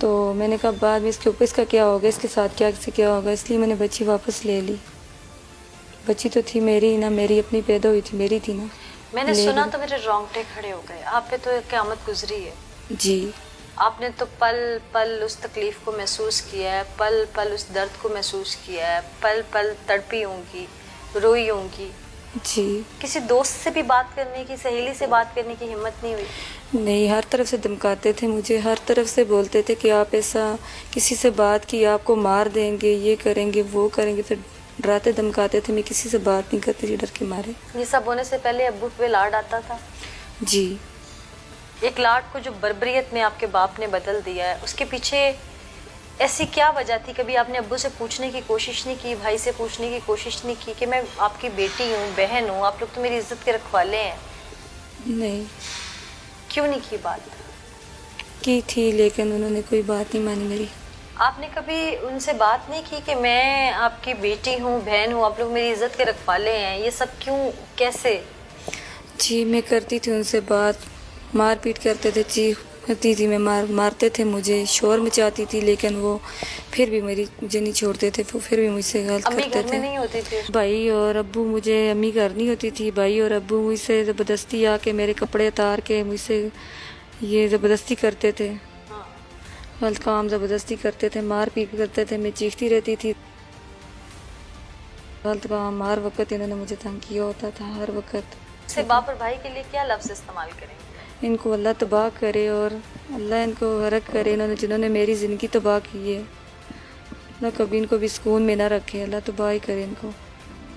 تو میں نے کہا بعد میں اس کے اوپر اس کا کیا ہوگا، اس کے ساتھ کیا ہوگا، اس لیے میں نے بچی واپس لے لی. بچی تو تھی میری نہ، میری اپنی پیدا ہوئی تھی، میری تھی نا. میں نے لے سنا لی. تو میرے رونگٹے کھڑے ہو گئے. آپ پہ تو قیامت گزری ہے. جی. آپ نے تو پل پل اس تکلیف کو محسوس کیا ہے، پل پل اس درد کو محسوس کیا ہے، پل پل تڑپی ہوں گی، روئی ہوں گی. جی. کسی دوست سے بھی بات کرنے کی، سہیلی سے بات کرنے کی ہمت نہیں ہوئی؟ نہیں، ہر طرف سے دھمکاتے تھے مجھے، ہر طرف سے بولتے تھے کہ آپ ایسا کسی سے بات کی آپ کو مار دیں گے، یہ کریں گے وہ کریں گے. پھر ڈراتے دھمکاتے تھے. میں کسی سے بات نہیں کرتی تھی ڈر کے مارے. یہ سب ہونے سے پہلے ابو پہ لاڈ آتا تھا؟ جی. ایک لاڈ کو جو بربریت میں آپ کے باپ نے بدل دیا ہے، اس کے پیچھے ایسی کیا وجہ تھی؟ کبھی آپ نے ابو سے پوچھنے کی کوشش نہیں کی، بھائی سے پوچھنے کی کوشش نہیں کی کہ میں آپ کی بیٹی ہوں، بہن ہوں، آپ لوگ تو میری عزت کے رکھوالے ہیں؟ نہیں کیوں نہیں کی بات؟ کی تھی لیکن انہوں نے کوئی بات نہیں مانی میری. آپ نے کبھی ان سے بات نہیں کی کہ میں آپ کی بیٹی ہوں، بہن ہوں، آپ لوگ میری عزت کے رکھوالے ہیں، یہ سب کیوں، کیسے؟ جی میں کرتی تھی ان سے بات، مار پیٹ کرتے تھے، چیخ کرتی تھی میں، مارتے تھے مجھے، شور مچاتی تھی، لیکن وہ پھر بھی مجھے نہیں چھوڑتے تھے، وہ پھر بھی مجھ سے غلط امی کرتے گھر میں تھے. نہیں ہوتی تھی؟ بھائی اور ابو، مجھے امی گھر نہیں ہوتی تھی، بھائی اور ابو مجھ سے زبردستی آ کے میرے کپڑے اتار کے مجھ سے یہ زبردستی کرتے تھے، ہاں. غلط کام زبردستی کرتے تھے، مار پیٹ کرتے تھے. میں چیختی رہتی تھی. غلط کام ہر وقت انہوں نے مجھے تنگ کیا ہوتا تھا، ہر وقت. سے باپ اور بھائی کے لیے کیا لفظ استعمال کریں گے؟ ان کو اللہ تباہ کرے اور اللہ ان کو غرق کرے، جنہوں نے میری زندگی تباہ کی ہے. اللہ کبھی ان کو بھی سکون میں نہ رکھے، اللہ تباہ ہی کرے ان کو.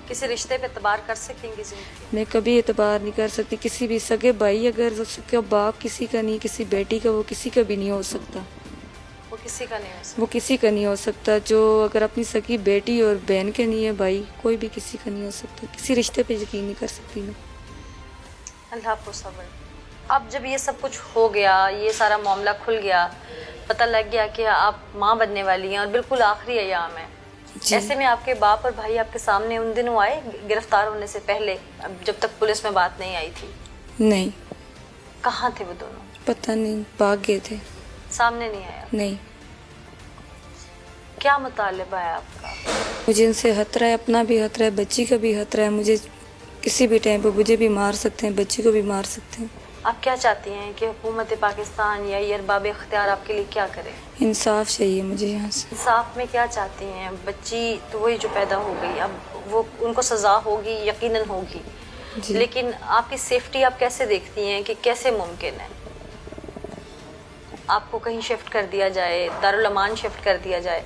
کسی رشتے پہ اعتبار کر سکیں گے زندگی؟ میں کبھی اعتبار نہیں کر سکتی کسی بھی سگے بھائی، اگر اس کا باپ کسی کا نہیں، کسی بیٹی کا، وہ کسی کا بھی نہیں ہو سکتا. وہ کسی کا نہیں ہو سکتا. وہ کسی کا نہیں ہو سکتا. جو اگر اپنی سگی بیٹی اور بہن کے نہیں ہے بھائی، کوئی بھی کسی کا نہیں ہو سکتا. کسی رشتے پہ یقین نہیں کر سکتی میں. اللہ آپ کو صبر. اب جب یہ سب کچھ ہو گیا، یہ سارا معاملہ کھل گیا، پتہ لگ گیا کہ آپ ماں بننے والی ہیں اور بالکل آخری ایام ہے، جی. ایسے میں آپ کے باپ اور بھائی آپ کے سامنے ان دنوں آئے گرفتار ہونے سے پہلے، اب جب تک پولیس میں بات نہیں آئی تھی؟ نہیں. کہاں تھے وہ دونوں؟ پتہ نہیں، بھاگ گئے تھے. سامنے نہیں آیا؟ نہیں. کیا مطالبہ ہے آپ کا؟ مجھے ان سے خطرہ ہے، اپنا بھی خطرہ ہے، بچی کا بھی خطرہ ہے. مجھے کسی بھی ٹائم پہ مجھے بھی مار سکتے ہیں، بچی کو بھی مار سکتے ہیں. آپ کیا چاہتی ہیں کہ حکومت پاکستان یا یہ ارباب اختیار آپ کے لیے کیا کرے؟ انصاف چاہیے مجھے یہاں سے. انصاف میں کیا چاہتی ہیں؟ بچی تو وہی جو پیدا ہو گئی، اب وہ ان کو سزا ہوگی، یقیناً ہوگی، جی. لیکن آپ کی سیفٹی آپ کیسے دیکھتی ہیں کہ کیسے ممکن ہے آپ کو کہیں شفٹ کر دیا جائے، دارالامان شفٹ کر دیا جائے؟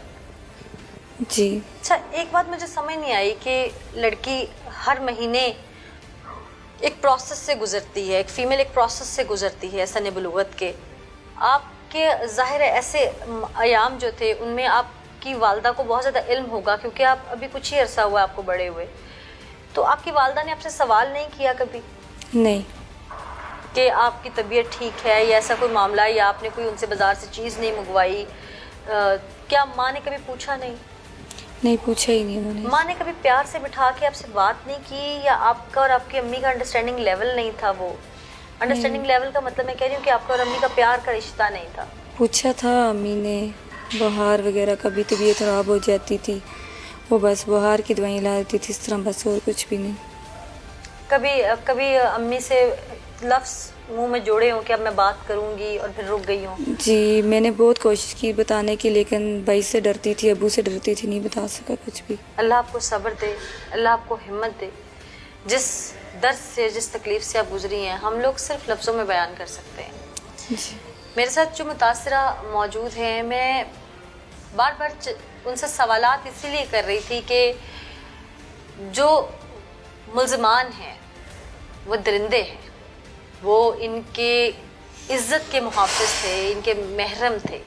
جی. اچھا، ایک بات مجھے سمجھ نہیں آئی کہ لڑکی ہر مہینے ایک پروسیس سے گزرتی ہے، ایک فیمیل ایک پروسیس سے گزرتی ہے سن بلوغت کے. آپ کے ظاہر ہے ایسے ایام جو تھے ان میں آپ کی والدہ کو بہت زیادہ علم ہوگا، کیونکہ آپ ابھی کچھ ہی عرصہ ہوا آپ کو بڑے ہوئے، تو آپ کی والدہ نے آپ سے سوال نہیں کیا کبھی نہیں. کہ آپ کی طبیعت ٹھیک ہے یا ایسا کوئی معاملہ، یا آپ نے کوئی ان سے بازار سے چیز نہیں منگوائی؟ کیا ماں نے کبھی پوچھا نہیں؟ نہیں پوچھا ہی نہیں انہوں نے. ماں نے کبھی پیار سے بٹھا کے آپ سے بات نہیں کی، یا آپ کا اور آپ کی امی کا انڈرسٹینڈنگ لیول نہیں تھا؟ وہ انڈرسٹینڈنگ لیول کا مطلب میں کہہ رہی ہوں کہ آپ کا اور امی کا پیار کا رشتہ نہیں تھا. پوچھا تھا امی نے، بہار وغیرہ کبھی طبیعت خراب ہو جاتی تھی، وہ بس بہار کی دوائیں لا دیتی تھی، اس طرح، بس اور کچھ بھی نہیں. کبھی امی سے لفظ منہ میں جوڑے ہوں کہ اب میں بات کروں گی اور پھر رک گئی ہوں؟ جی میں نے بہت کوشش کی بتانے کی، لیکن بھائی سے ڈرتی تھی، ابو سے ڈرتی تھی، نہیں بتا سکا کچھ بھی. اللہ آپ کو صبر دے، اللہ آپ کو ہمت دے. جس درد سے، جس تکلیف سے آپ گزری ہیں، ہم لوگ صرف لفظوں میں بیان کر سکتے ہیں. جی. میرے ساتھ جو متاثرہ موجود ہیں، میں بار بار ان سے سوالات اسی لیے کر رہی تھی کہ جو ملزمان ہیں وہ درندے ہیں، وہ ان کے عزت کے محافظ تھے، ان کے محرم تھے،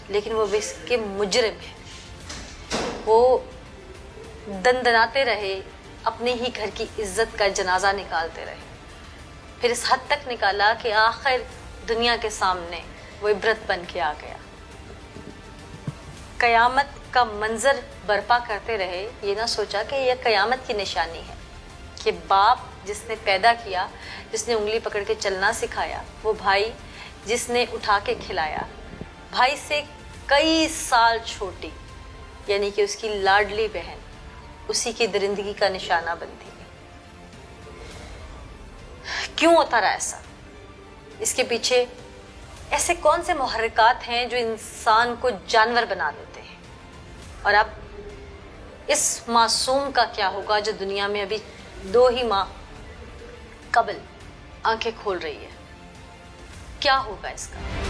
لیکن وہ اس کے مجرم ہیں. وہ دندناتے رہے، اپنے ہی گھر کی عزت کا جنازہ نکالتے رہے، پھر اس حد تک نکالا کہ آخر دنیا کے سامنے وہ عبرت بن کے آ گیا. قیامت کا منظر برپا کرتے رہے، یہ نہ سوچا کہ یہ قیامت کی نشانی ہے کہ باپ جس نے پیدا کیا، جس نے انگلی پکڑ کے چلنا سکھایا، وہ بھائی جس نے اٹھا کے کھلایا، بھائی سے کئی سال چھوٹی یعنی کہ اس کی لاڈلی بہن اسی کی درندگی کا نشانہ بنتی ہے. کیوں ہوتا رہا ایسا؟ اس کے پیچھے ایسے کون سے محرکات ہیں جو انسان کو جانور بنا دیتے ہیں؟ اور اب اس معصوم کا کیا ہوگا جو دنیا میں ابھی 2 ہی ماہ قبل آنکھیں کھول رہی ہے؟ کیا ہوگا اس کا؟